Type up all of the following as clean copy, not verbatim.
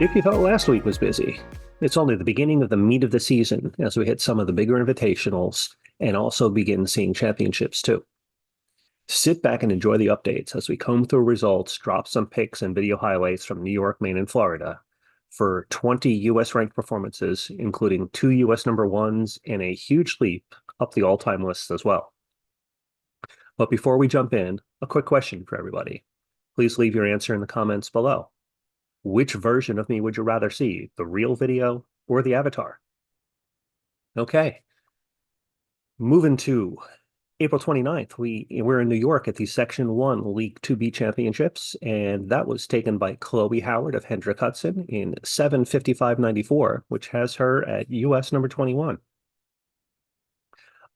If you thought last week was busy, it's only the beginning of the meat of the season as we hit some of the bigger invitationals and also begin seeing championships too. Sit back and enjoy the updates as we comb through results, drop some pics and video highlights from New York, Maine, and Florida for 20 US ranked performances, including 2 US number ones and a huge leap up the all-time lists as well. But before we jump in, a quick question for everybody. Please leave your answer in the comments below. Which version of me would you rather see, the real video or the avatar? Okay, moving to April 29th, we're in New York at the Section 1 League 2B Championships, and that was taken by Chloe Howard of Hendrick Hudson in 7:55.94, which has her at US number 21.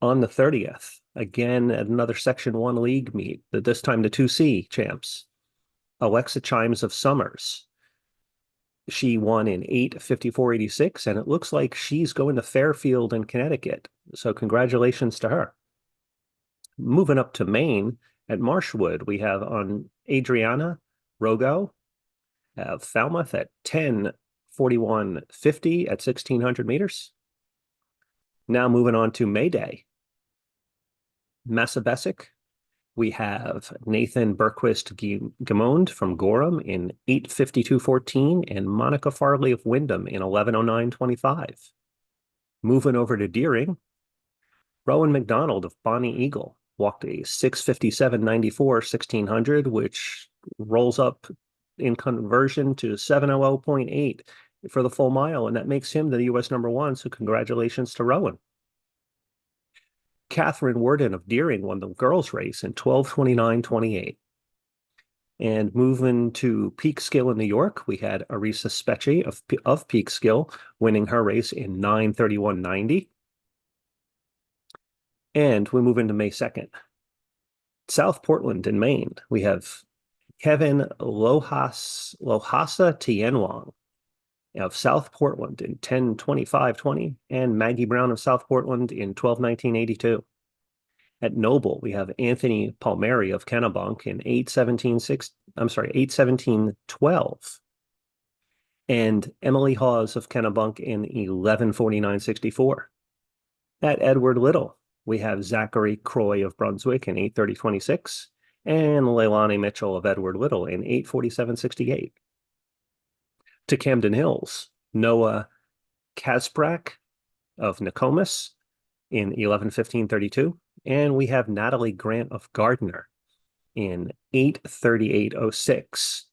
On the 30th, again at another Section 1 League meet, this time the 2C champs, Alexa Chimes of Summers. She won in 8:54.86, and it looks like she's going to Fairfield in Connecticut. So congratulations to her. Moving up to Maine at Marshwood, we have on Adriana Rogo, Falmouth at 10:41.50 at 1,600 meters. Now moving on to May Day. Massabesic, we have Nathan Berquist-Gamond from Gorham in 8:52.14 and Monica Farley of Wyndham in 11:09.25. Moving over to Deering, Rowan McDonald of Bonnie Eagle walked a 6:57.94 1,600, which rolls up in conversion to 7:00.8 for the full mile, and that makes him the US number one, so congratulations to Rowan. Catherine Worden of Deering won the girls' race in 12:29.28. And moving to Peak Skill in New York, we had Arisa Specchi of Peak Skill winning her race in 9:31.90. And we move into May 2nd. South Portland in Maine, we have Kevin Lohasa Tienwang of South Portland in 10:25.20 and Maggie Brown of South Portland in 12:19.82. At Noble, we have Anthony Palmieri of Kennebunk in 8:17.12 and Emily Hawes of Kennebunk in 11:49.64. At Edward Little, we have Zachary Croy of Brunswick in 8:30.26 and Leilani Mitchell of Edward Little in 8:47.68. To Camden Hills, Noah Kasprak of Nokomis in 11:15.32, and we have Natalie Grant of Gardner in 8:38.06.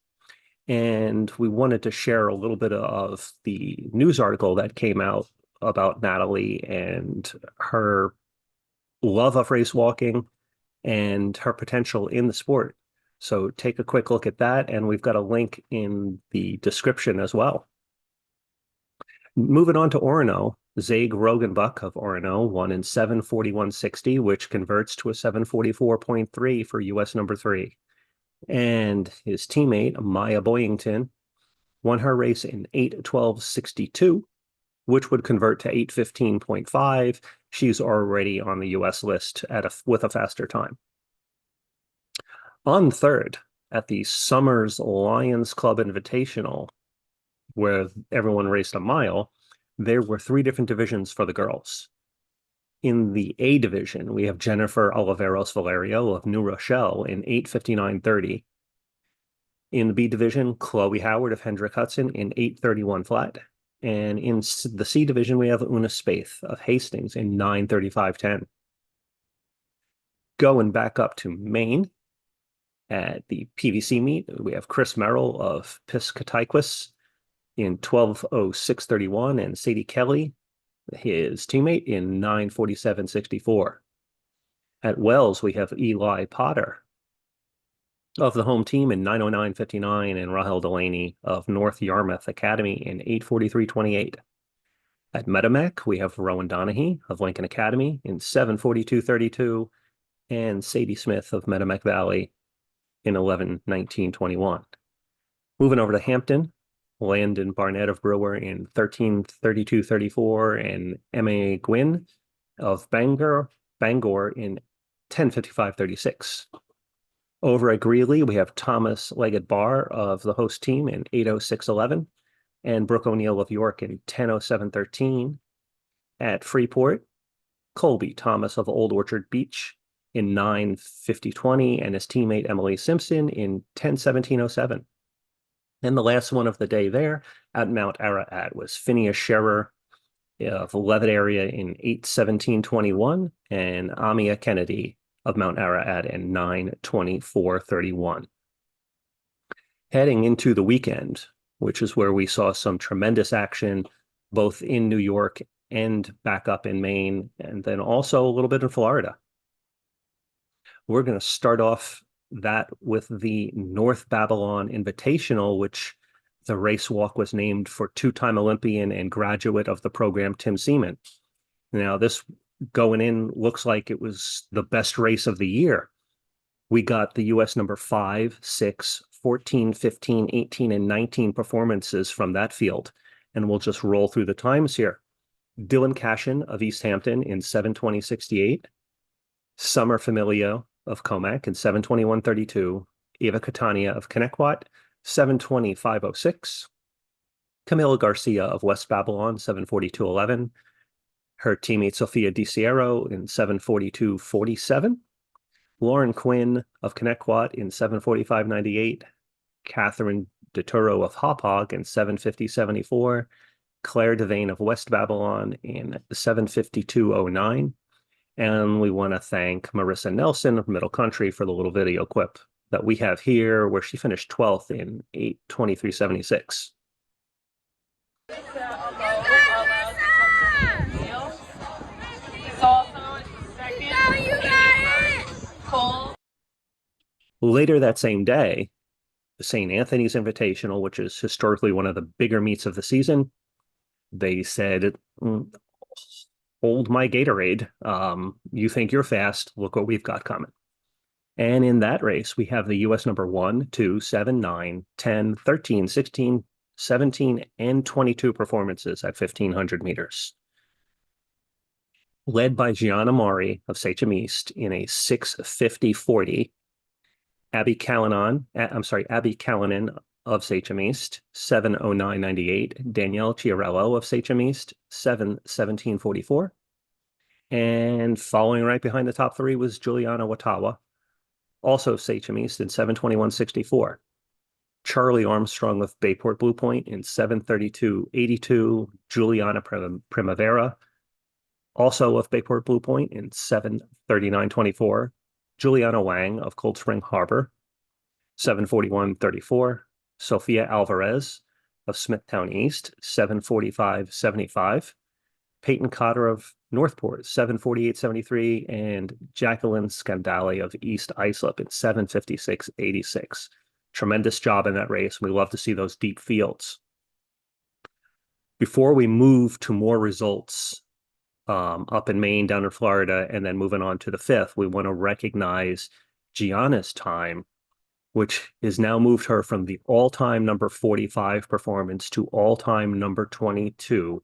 And we wanted to share a little bit of the news article that came out about Natalie and her love of race walking and her potential in the sport. So take a quick look at that, and we've got a link in the description as well. Moving on to Orono, Zaig Rogenbuck of Orono won in 7:41.60, which converts to a 7:44.3 for US number 3. And his teammate, Maya Boyington, won her race in 8:12.62, which would convert to 8:15.5. She's already on the US list with a faster time. On third, at the Summers Lions Club Invitational, where everyone raced a mile, there were 3 different divisions for the girls. In the A division, we have Jennifer Oliveros Valerio of New Rochelle in 8:59.30. In the B division, Chloe Howard of Hendrick Hudson in 8:31 flat. And in the C division, we have Una Spaeth of Hastings in 9:35.10. Going back up to Maine, at the PVC meet, we have Chris Merrill of Piscataquis in 12:06.31 and Sadie Kelly, his teammate, in 9:47.64. At Wells, we have Eli Potter of the home team in 9:09.59 and Rahel Delaney of North Yarmouth Academy in 8:43.28. At Metamac, we have Rowan Donahue of Lincoln Academy in 7:42.32 and Sadie Smith of Metamac Valley in 11:19.21. Moving over to Hampton, Landon Barnett of Brewer in 13:32.34 and Emma Gwynn of Bangor in 10:55.36. Over at Greeley, we have Thomas Leggett Barr of the host team in 8:06.11, and Brooke O'Neill of York in 10:07:13. At Freeport, Colby Thomas of Old Orchard Beach in 9:50:20, and his teammate Emily Simpson in 10:17:07. And the last one of the day there at Mount Ararat was Phineas Scherer of Levitt area in 8:17:21, and Amia Kennedy of Mount Ararat in 9:24:31. Heading into the weekend, which is where we saw some tremendous action both in New York and back up in Maine, and then also a little bit in Florida. We're going to start off that with the North Babylon Invitational, which the race walk was named for two-time Olympian and graduate of the program, Tim Seaman. Now, this going in looks like it was the best race of the year. We got the U.S. number 5, 6, 14, 15, 18, and 19 performances from that field. And we'll just roll through the times here. Dylan Cashin of East Hampton in 7:20:68. Summer Familio of Comac in 7:21:32. Eva Catania of Connecticut, 7:20:506. Camila Garcia of West Babylon, 7:42:11. Her teammate Sofia DiCiero in 7:42:47. Lauren Quinn of Connecticut in 7:45:98. Catherine DeTuro of Hauppauge in 7:50:74. Claire Devane of West Babylon in 7:52:09. And we want to thank Marissa Nelson of Middle Country for the little video clip that we have here, where she finished 12th in 8:23:76. Later that same day, the St. Anthony's Invitational, which is historically one of the bigger meets of the season, they said, hold my Gatorade. You think you're fast. Look what we've got coming. And in that race, we have the U.S. number 1, 2, 7, 9, 10, 13, 16, 17, and 22 performances at 1,500 meters. Led by Gianna Mari of Sachem East in a 6:50:40. Abby Callanan of Sachem East, 7:09:98. Danielle Chiarello of Sachem East, 7:17:44. And following right behind the top three was Juliana Watawa, also Sachem East, in 7:21:64. Charlie Armstrong of Bayport Blue Point in 7:32:82. Juliana Primavera, also of Bayport Blue Point, in 7:39:24. Juliana Wang of Cold Spring Harbor, 7:41:34. Sophia Alvarez of Smithtown East, 7:45:75. Peyton Cotter of Northport, 7:48:73. And Jacqueline Scandale of East Islip in 7:56:86. Tremendous job in that race. We love to see those deep fields. Before we move to more results up in Maine, down in Florida, and then moving on to the 5th, we want to recognize Gianna's time, which has now moved her from the all-time number 45 performance to all-time number 22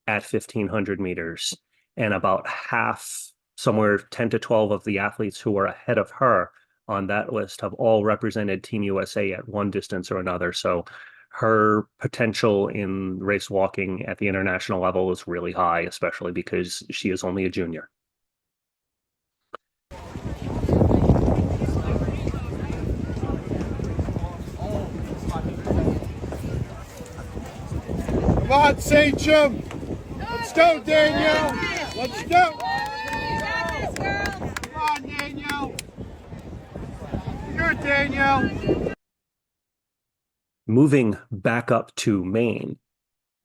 at 1,500 meters. And about half, somewhere 10 to 12 of the athletes who are ahead of her on that list have all represented Team USA at one distance or another. So her potential in race walking at the international level is really high, especially because she is only a junior. Come on, Sachem! Let's go, Danielle! Let's go! Come on, Danielle! Good, Danielle! Moving back up to Maine,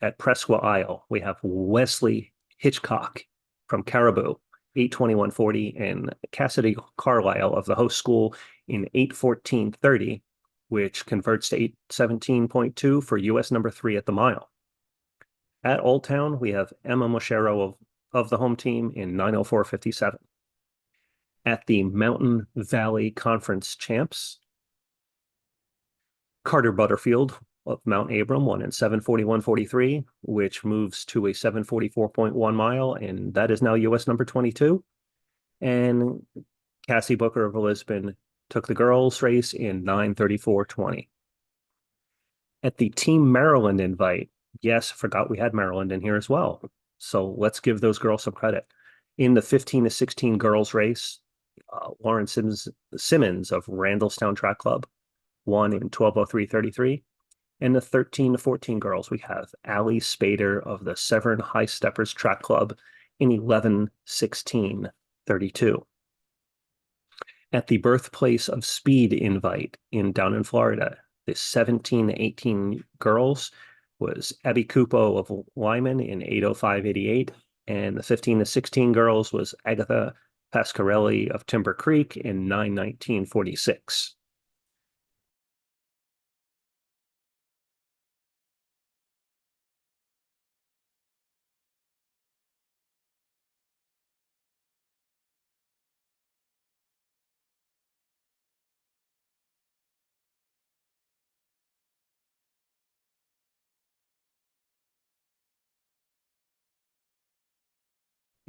at Presqua Isle, we have Wesley Hitchcock from Caribou, 8:21:40, and Cassidy Carlisle of the host school in 8:14:30, which converts to 8:17.2 for U.S. number 3 at the mile. At Old Town, we have Emma Moschero of the home team in 9:04:57. At the Mountain Valley Conference Champs, Carter Butterfield of Mount Abram won in 7:41:43, which moves to a 7:44.1 mile, and that is now U.S. number 22. And Cassie Booker of Lisbon took the girls' race in 9:34:20. At the Team Maryland invite, yes, forgot we had Maryland in here as well. So let's give those girls some credit. In the 15 to 16 girls race, Lauren Simmons of Randallstown Track Club won in 12:03:33. And the 13 to 14 girls, we have Allie Spader of the Severn High Steppers Track Club in 11:16:32. At the Birthplace of Speed invite down in Florida, the 17 to 18 girls was Abby Cupo of Lyman in 8:05:88, and the 15 to 16 girls was Agatha Pascarelli of Timber Creek in 9:19:46.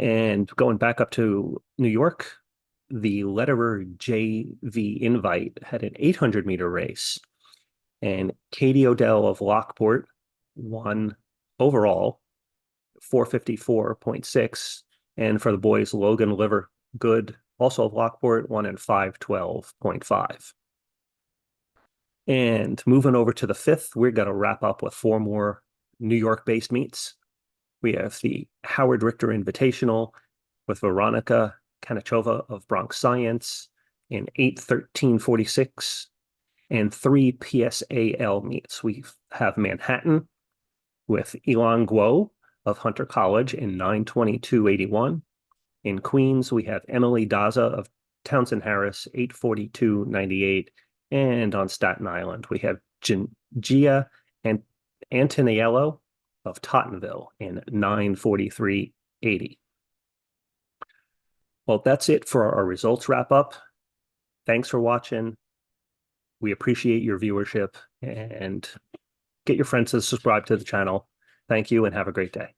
And going back up to New York, the Lederer JV invite had an 800-meter race, and Katie Odell of Lockport won overall 4:54.6. And for the boys, Logan Livergood, also of Lockport, won in 5:12.5. And moving over to the fifth, we're going to wrap up with four more New York-based meets. We have the Howard Richter Invitational with Veronica Kanachova of Bronx Science in 8:13:46, and three PSAL meets. We have Manhattan with Elan Guo of Hunter College in 9:22:81. In Queens, we have Emily Daza of Townsend Harris, 8:42:98. And on Staten Island, we have Gia and Antoniello of Tottenville in 9:43:80. Well, that's it for our results wrap up. Thanks for watching. We appreciate your viewership, and get your friends to subscribe to the channel. Thank you and have a great day.